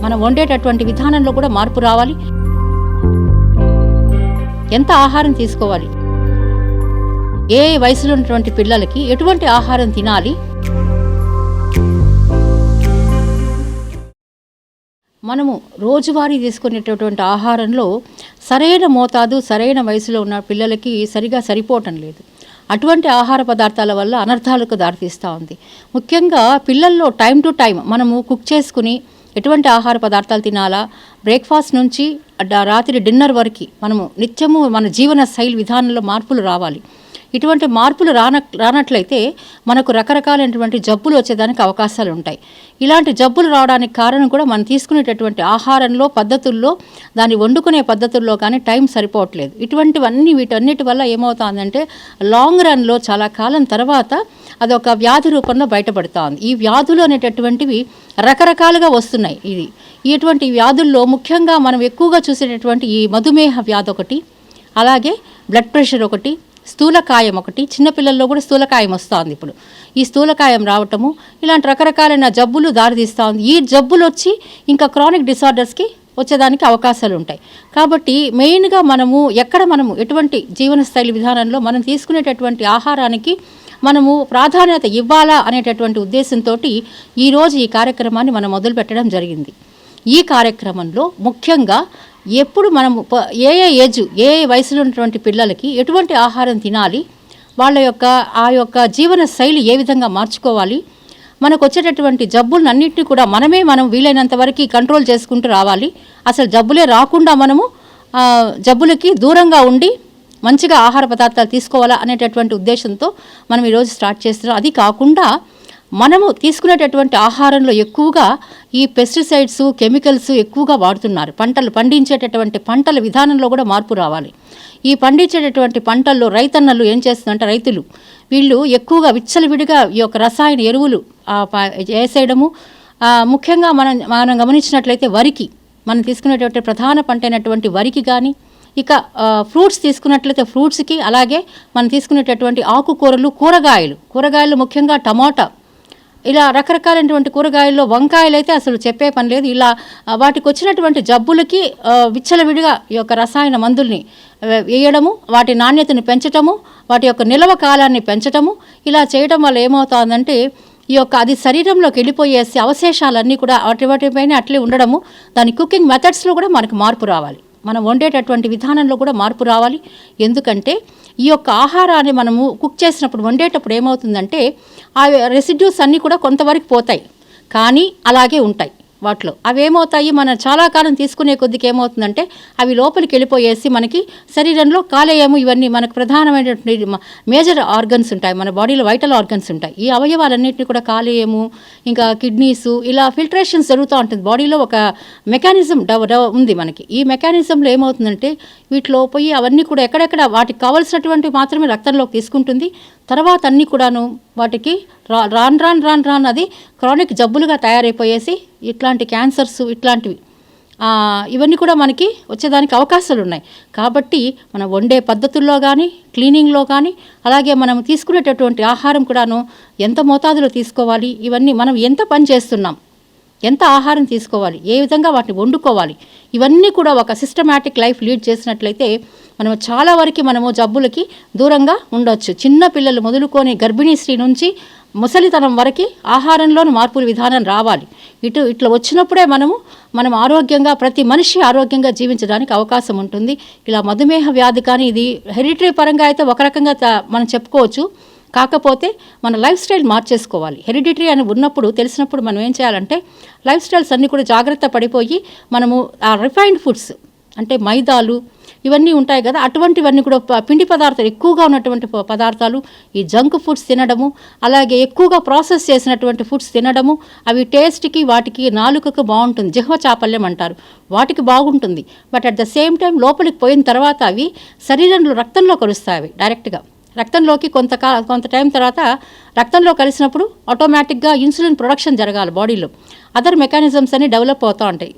మనం వండేటటువంటి విధానంలో కూడా మార్పు రావాలి. ఎంత ఆహారం తీసుకోవాలి, ఏ వయసులో ఉన్నటువంటి పిల్లలకి ఎటువంటి ఆహారం తినాలి, మనము రోజువారీ తీసుకునేటటువంటి ఆహారంలో సరైన మోతాదు సరైన వయసులో ఉన్న పిల్లలకి సరిగా సరిపోవటం లేదు. అటువంటి ఆహార పదార్థాల వల్ల అనర్థాలకు దారితీస్తూ ఉంది. ముఖ్యంగా పిల్లల్లో టైం టు టైం మనము కుక్ చేసుకుని ఎటువంటి ఆహార పదార్థాలు తినాలా, బ్రేక్ఫాస్ట్ నుంచి రాత్రి డిన్నర్ వరకు మనము నిత్యము మన జీవన శైలి విధానంలో మార్పులు రావాలి. ఇటువంటి మార్పులు రానట్లయితే మనకు రకరకాలైనటువంటి జబ్బులు వచ్చేదానికి అవకాశాలు ఉంటాయి. ఇలాంటి జబ్బులు రావడానికి కారణం కూడా మనం తీసుకునేటటువంటి ఆహారంలో పద్ధతుల్లో, దాన్ని వండుకునే పద్ధతుల్లో కానీ టైం సరిపోవట్లేదు. వీటన్నిటి వల్ల ఏమవుతుందంటే లాంగ్ రన్లో చాలా కాలం తర్వాత అదొక వ్యాధి రూపంలో బయటపడుతూ ఉంది. ఈ వ్యాధులు అనేటటువంటివి రకరకాలుగా వస్తున్నాయి. ఇటువంటి వ్యాధుల్లో ముఖ్యంగా మనం ఎక్కువగా చూసేటటువంటి ఈ మధుమేహ వ్యాధి ఒకటి, అలాగే బ్లడ్ ప్రెషర్ ఒకటి, స్థూలకాయం ఒకటి. చిన్నపిల్లల్లో కూడా స్థూలకాయం వస్తుంది. ఇప్పుడు ఈ స్థూలకాయం రావటము, ఇలాంటి రకరకాలైన జబ్బులు దారితీస్తూ ఉంది. ఈ జబ్బులు వచ్చి ఇంకా క్రానిక్ డిసార్డర్స్కి వచ్చేదానికి అవకాశాలు ఉంటాయి. కాబట్టి మెయిన్గా మనము ఎటువంటి జీవనశైలి విధానంలో మనం తీసుకునేటటువంటి ఆహారానికి మనము ప్రాధాన్యత ఇవ్వాలా అనేటటువంటి ఉద్దేశంతో ఈరోజు ఈ కార్యక్రమాన్ని మనం మొదలు పెట్టడం జరిగింది. ఈ కార్యక్రమంలో ముఖ్యంగా ఎప్పుడు మనము ఏ వయసులో ఉన్నటువంటి పిల్లలకి ఎటువంటి ఆహారం తినాలి, వాళ్ళ యొక్క జీవన శైలి ఏ విధంగా మార్చుకోవాలి, మనకు వచ్చేటటువంటి జబ్బులన్నింటినీ కూడా మనం వీలైనంత వరకు కంట్రోల్ చేసుకుంటూ రావాలి. అసలు జబ్బులే రాకుండా మనము జబ్బులకి దూరంగా ఉండి మంచిగా ఆహార పదార్థాలు తీసుకోవాలా అనేటటువంటి ఉద్దేశంతో మనం ఈరోజు స్టార్ట్ చేస్తున్నాం. అది కాకుండా మనము తీసుకునేటటువంటి ఆహారంలో ఎక్కువగా ఈ పెస్టిసైడ్స్, కెమికల్స్ ఎక్కువగా వాడుతున్నారు. పండించేటటువంటి పంటల విధానంలో కూడా మార్పు రావాలి. ఈ పండించేటటువంటి పంటల్లో రైతన్నలు ఏం చేస్తుందంటే రైతులు వీళ్ళు ఎక్కువగా విచ్చలవిడిగా ఈ యొక్క రసాయన ఎరువులు వేసేయడము. ముఖ్యంగా మనం గమనించినట్లయితే వరికి, మనం తీసుకునేటటువంటి ప్రధాన పంట అయినటువంటి వరికి కానీ, ఇక ఫ్రూట్స్ తీసుకున్నట్లయితే ఫ్రూట్స్కి, అలాగే మనం తీసుకునేటటువంటి ఆకుకూరలు, కూరగాయలు ముఖ్యంగా టమాటా, ఇలా రకరకాలైనటువంటి కూరగాయల్లో వంకాయలు అయితే అసలు చెప్పే పని లేదు. ఇలా వాటికి వచ్చినటువంటి జబ్బులకి విచ్చలవిడిగా ఈ యొక్క రసాయన మందుల్ని వేయడము, వాటి నాణ్యతను పెంచటము, వాటి యొక్క నిల్వ కాలాన్ని పెంచటము, ఇలా చేయడం వల్ల ఏమవుతుందంటే అది శరీరంలోకి వెళ్ళిపోయేసి అవశేషాలన్నీ కూడా వాటిపైన అట్లే ఉండడము. దాని కుకింగ్ మెథడ్స్లో కూడా మనకు మార్పు రావాలి, మనం వండేటటువంటి విధానంలో కూడా మార్పు రావాలి. ఎందుకంటే ఈ యొక్క ఆహారాన్ని మనము కుక్ చేసినప్పుడు, వండేటప్పుడు ఏమవుతుందంటే ఆ రెసిడ్యూస్ అన్నీ కూడా కొంతవరకు పోతాయి, కానీ అలాగే ఉంటాయి. వాటిలో అవి ఏమవుతాయి, మనం చాలా కాలం తీసుకునే కొద్దికి ఏమవుతుందంటే అవి లోపలికి వెళ్ళిపోయేసి మనకి శరీరంలో కాలేయము, ఇవన్నీ మనకు ప్రధానమైనటువంటి మేజర్ ఆర్గన్స్ ఉంటాయి, మన బాడీలో వైటల్ ఆర్గన్స్ ఉంటాయి. ఈ అవయవాలన్నింటినీ కూడా కాలేయము, ఇంకా కిడ్నీసు, ఇలా ఫిల్ట్రేషన్స్ జరుగుతూ ఉంటుంది. బాడీలో ఒక మెకానిజం ఉంది మనకి. ఈ మెకానిజంలో ఏమవుతుందంటే వీటిలో పోయి అవన్నీ కూడా ఎక్కడెక్కడ వాటికి కావాల్సినటువంటి మాత్రమే రక్తంలోకి తీసుకుంటుంది. తర్వాత అన్నీ కూడాను వాటికి రాను అది క్రానిక్ జబ్బులుగా తయారైపోయేసి ఇట్లాంటి క్యాన్సర్స్ ఇట్లాంటివి ఇవన్నీ కూడా మనకి వచ్చేదానికి అవకాశాలు ఉన్నాయి. కాబట్టి మనం వండే పద్ధతుల్లో కానీ, క్లీనింగ్లో కానీ, అలాగే మనం తీసుకునేటటువంటి ఆహారం కూడాను ఎంత మోతాదులో తీసుకోవాలి, ఇవన్నీ మనం ఎంత పని చేస్తున్నాం, ఎంత ఆహారం తీసుకోవాలి, ఏ విధంగా వాటిని వండుకోవాలి, ఇవన్నీ కూడా ఒక సిస్టమాటిక్ లైఫ్ లీడ్ చేసినట్లయితే మనం చాలా వరకు మనము జబ్బులకి దూరంగా ఉండొచ్చు. చిన్న పిల్లలు మొదలుకొని గర్భిణీ స్త్రీ నుంచి ముసలితనం వరకు ఆహారంలోని మార్పుల విధానం రావాలి. ఇట్లా వచ్చినప్పుడే మనం ఆరోగ్యంగా, ప్రతి మనిషి ఆరోగ్యంగా జీవించడానికి అవకాశం ఉంటుంది. ఇలా మధుమేహ వ్యాధి కానీ ఇది హెరిడిటరీ పరంగా అయితే ఒక రకంగా మనం చెప్పుకోవచ్చు. కాకపోతే మన లైఫ్ స్టైల్ మార్చేసుకోవాలి. హెరిడిటరీ అని ఉన్నప్పుడు, తెలిసినప్పుడు మనం ఏం చేయాలంటే లైఫ్ స్టైల్స్ అన్నీ కూడా జాగ్రత్త పడిపోయి మనము ఆ రిఫైన్డ్ ఫుడ్స్ అంటే మైదాలు ఇవన్నీ ఉంటాయి కదా, అటువంటివన్నీ కూడా పిండి పదార్థాలు ఎక్కువగా ఉన్నటువంటి పదార్థాలు, ఈ జంక్ ఫుడ్స్ తినడము, అలాగే ఎక్కువగా ప్రాసెస్ చేసినటువంటి ఫుడ్స్ తినడము, అవి టేస్ట్కి వాటికి నాలుకకు బాగుంటుంది, జిహ్వ చాపల్యం అంటారు, వాటికి బాగుంటుంది. But at the same time లోపలికి పోయిన తర్వాత అవి శరీరంలో రక్తంలో కలుస్తాయి. అవి డైరెక్ట్గా రక్తంలోకి కొంత టైం తర్వాత రక్తంలో కలిసినప్పుడు ఆటోమేటిక్గా ఇన్సులిన్ ప్రొడక్షన్ జరగాలి బాడీలో. అదర్ మెకానిజమ్స్ అన్ని డెవలప్ అవుతూ ఉంటాయి.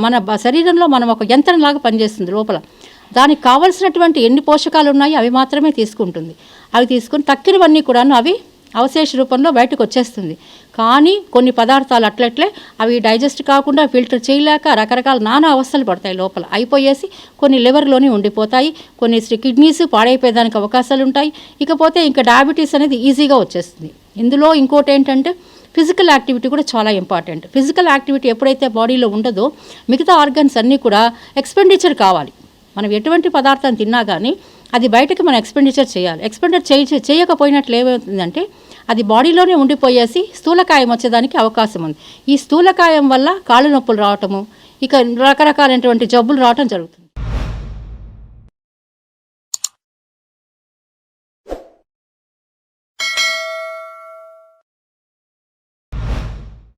మన శరీరంలో మనం ఒక యంత్రంలాగా పనిచేస్తుంది లోపల. దానికి కావలసినటువంటి ఎన్ని పోషకాలు ఉన్నాయో అవి మాత్రమే తీసుకుంటుంది. అవి తీసుకుని తక్కినవన్నీ కూడాను అవి అవశేష రూపంలో బయటకు వచ్చేస్తుంది. కానీ కొన్ని పదార్థాలు అట్లట్లే అవి డైజెస్ట్ కాకుండా ఫిల్టర్ చేయలేక రకరకాల నానా అవస్థలు పడతాయి, లోపల అయిపోయేసి కొన్ని లివర్లోనే ఉండిపోతాయి, కొన్ని కిడ్నీస్ పాడైపోయేదానికి అవకాశాలు ఉంటాయి. ఇకపోతే ఇంకా డయాబెటీస్ అనేది ఈజీగా వచ్చేస్తుంది. ఇందులో ఇంకోటి ఏంటంటే ఫిజికల్ యాక్టివిటీ కూడా చాలా ఇంపార్టెంట్. ఫిజికల్ యాక్టివిటీ ఎప్పుడైతే బాడీలో ఉండదో మిగతా ఆర్గన్స్ అన్నీ కూడా ఎక్స్పెండిచర్ కావాలి. మనం ఎటువంటి పదార్థం తిన్నా కానీ అది బయటకు మనం ఎక్స్పెండిచర్ చేయాలి. చేయకపోయినట్లు ఏమవుతుందంటే అది బాడీలోనే ఉండిపోయేసి స్థూలకాయం వచ్చేదానికి అవకాశం ఉంది. ఈ స్థూలకాయం వల్ల కాళ్ళు నొప్పులు రావటము, ఇక రకరకాలైనటువంటి జబ్బులు రావటం జరుగుతుంది.